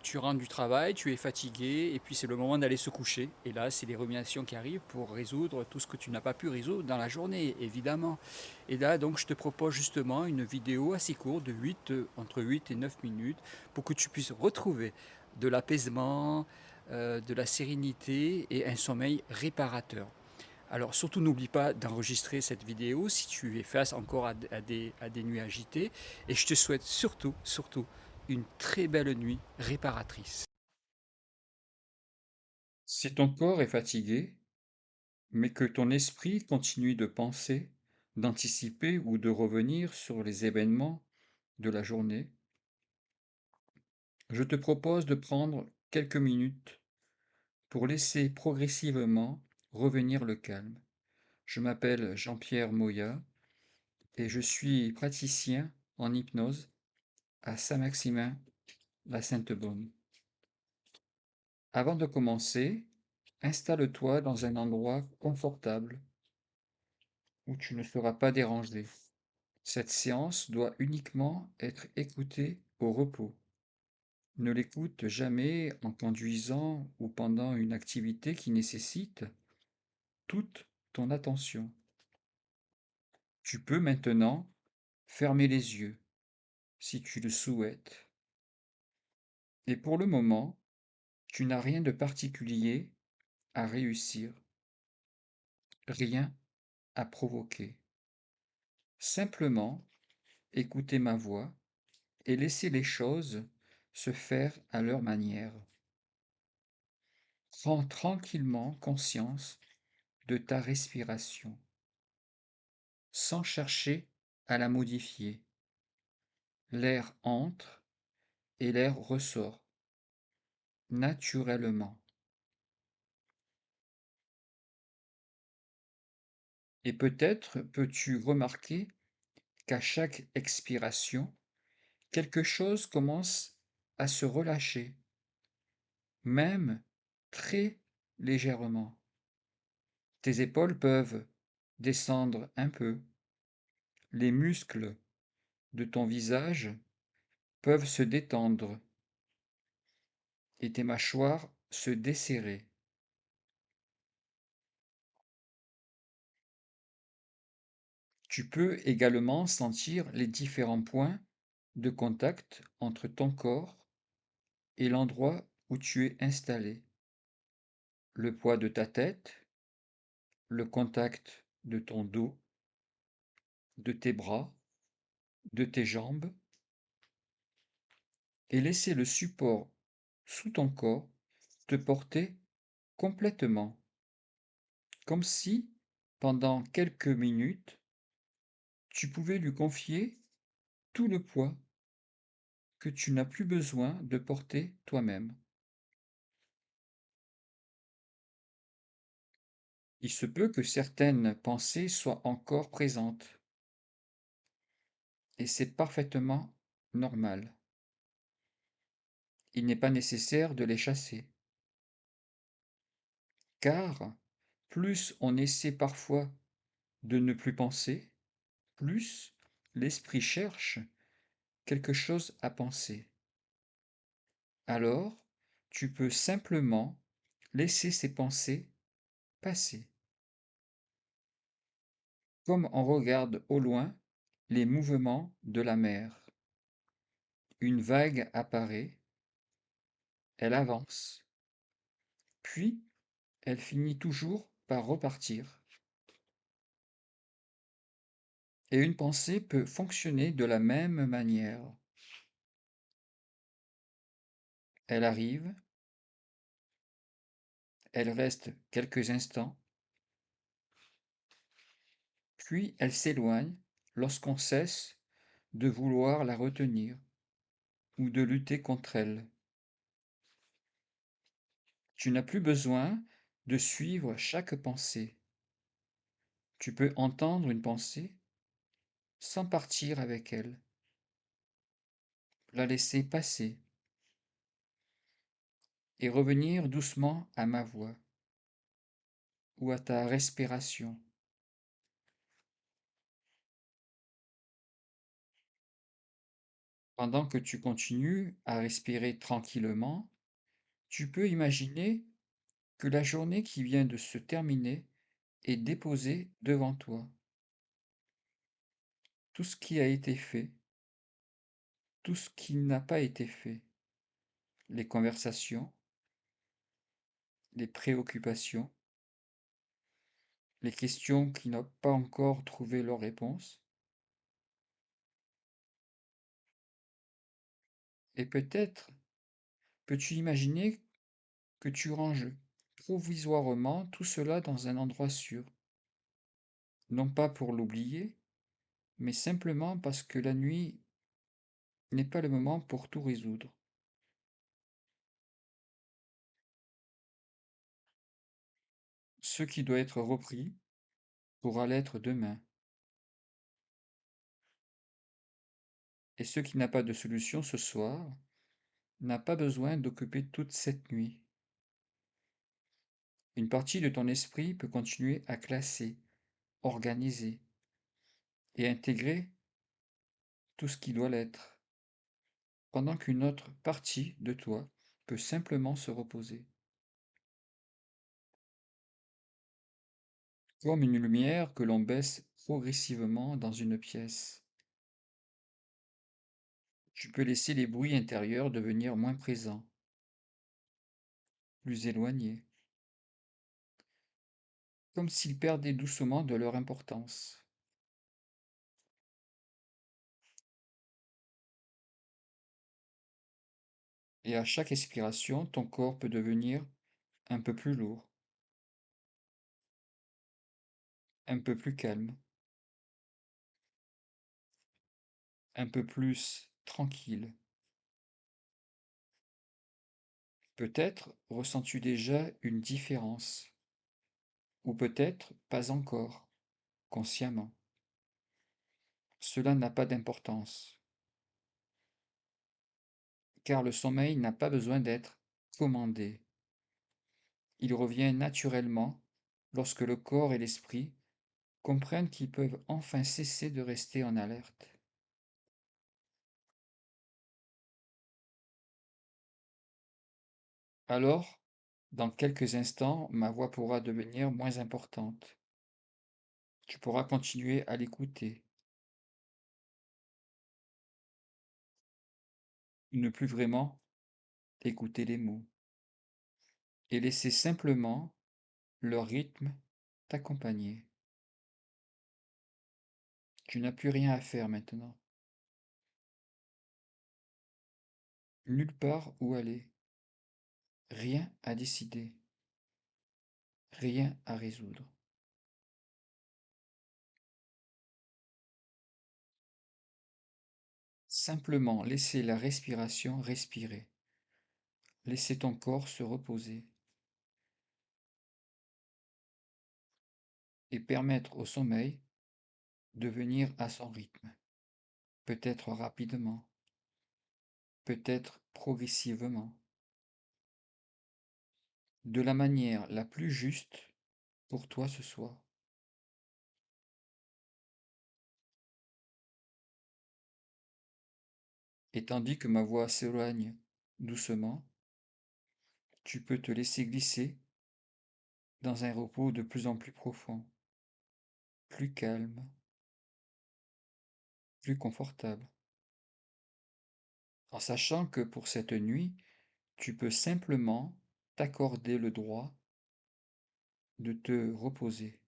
tu rentres du travail, tu es fatigué, et puis c'est le moment d'aller se coucher. Et là, c'est les ruminations qui arrivent pour résoudre tout ce que tu n'as pas pu résoudre dans la journée, évidemment. Et là, donc, je te propose justement une vidéo assez courte de entre 8 et 9 minutes pour que tu puisses retrouver de l'apaisement, de la sérénité et un sommeil réparateur. Alors surtout n'oublie pas d'enregistrer cette vidéo si tu es face encore à des nuits agitées. Et je te souhaite surtout, une très belle nuit réparatrice. Si ton corps est fatigué, mais que ton esprit continue de penser, d'anticiper ou de revenir sur les événements de la journée, je te propose de prendre quelques minutes pour laisser progressivement revenir le calme. Je m'appelle Jean-Pierre Moya et je suis praticien en hypnose à Saint-Maximin, la Sainte-Baume. Avant de commencer, installe-toi dans un endroit confortable où tu ne seras pas dérangé. Cette séance doit uniquement être écoutée au repos. Ne l'écoute jamais en conduisant ou pendant une activité qui nécessite toute ton attention. Tu peux maintenant fermer les yeux si tu le souhaites. Et pour le moment, tu n'as rien de particulier à réussir, rien à provoquer. Simplement écouter ma voix et laisser les choses se faire à leur manière. Prends tranquillement conscience de ta respiration, sans chercher à la modifier. L'air entre et l'air ressort, naturellement. Et peut-être peux-tu remarquer qu'à chaque expiration, quelque chose commence à se relâcher, même très légèrement. Tes épaules peuvent descendre un peu, les muscles de ton visage peuvent se détendre et tes mâchoires se desserrer. Tu peux également sentir les différents points de contact entre ton corps et l'endroit où tu es installé. Le poids de ta tête, le contact de ton dos, de tes bras, de tes jambes, et laisser le support sous ton corps te porter complètement, comme si, pendant quelques minutes, tu pouvais lui confier tout le poids que tu n'as plus besoin de porter toi-même. Il se peut que certaines pensées soient encore présentes, et c'est parfaitement normal. Il n'est pas nécessaire de les chasser, car plus on essaie parfois de ne plus penser, plus l'esprit cherche quelque chose à penser. Alors, tu peux simplement laisser ces pensées passer, comme on regarde au loin les mouvements de la mer. Une vague apparaît, elle avance, puis elle finit toujours par repartir. Et une pensée peut fonctionner de la même manière. Elle arrive, elle reste quelques instants, puis elle s'éloigne lorsqu'on cesse de vouloir la retenir ou de lutter contre elle. Tu n'as plus besoin de suivre chaque pensée. Tu peux entendre une pensée sans partir avec elle, la laisser passer et revenir doucement à ma voix ou à ta respiration. Pendant que tu continues à respirer tranquillement, tu peux imaginer que la journée qui vient de se terminer est déposée devant toi. Tout ce qui a été fait, tout ce qui n'a pas été fait, les conversations, les préoccupations, les questions qui n'ont pas encore trouvé leur réponse, et peut-être peux-tu imaginer que tu ranges provisoirement tout cela dans un endroit sûr, non pas pour l'oublier, mais simplement parce que la nuit n'est pas le moment pour tout résoudre. Ce qui doit être repris pourra l'être demain, et ce qui n'a pas de solution ce soir n'a pas besoin d'occuper toute cette nuit. Une partie de ton esprit peut continuer à classer, organiser et intégrer tout ce qui doit l'être, pendant qu'une autre partie de toi peut simplement se reposer. Comme une lumière que l'on baisse progressivement dans une pièce. Tu peux laisser les bruits intérieurs devenir moins présents, plus éloignés, comme s'ils perdaient doucement de leur importance. Et à chaque expiration, ton corps peut devenir un peu plus lourd, un peu plus calme, un peu plus tranquille. Peut-être ressens-tu déjà une différence, ou peut-être pas encore, consciemment. Cela n'a pas d'importance, car le sommeil n'a pas besoin d'être commandé. Il revient naturellement lorsque le corps et l'esprit comprennent qu'ils peuvent enfin cesser de rester en alerte. Alors, dans quelques instants, ma voix pourra devenir moins importante. Tu pourras continuer à l'écouter, ne plus vraiment écouter les mots, et laisser simplement leur rythme t'accompagner. Tu n'as plus rien à faire maintenant, nulle part où aller, rien à décider, rien à résoudre. Simplement laisser la respiration respirer, laisser ton corps se reposer et permettre au sommeil de venir à son rythme, peut-être rapidement, peut-être progressivement, de la manière la plus juste pour toi ce soir. Et tandis que ma voix s'éloigne doucement, tu peux te laisser glisser dans un repos de plus en plus profond, plus calme, plus confortable, en sachant que pour cette nuit, tu peux simplement t'accorder le droit de te reposer.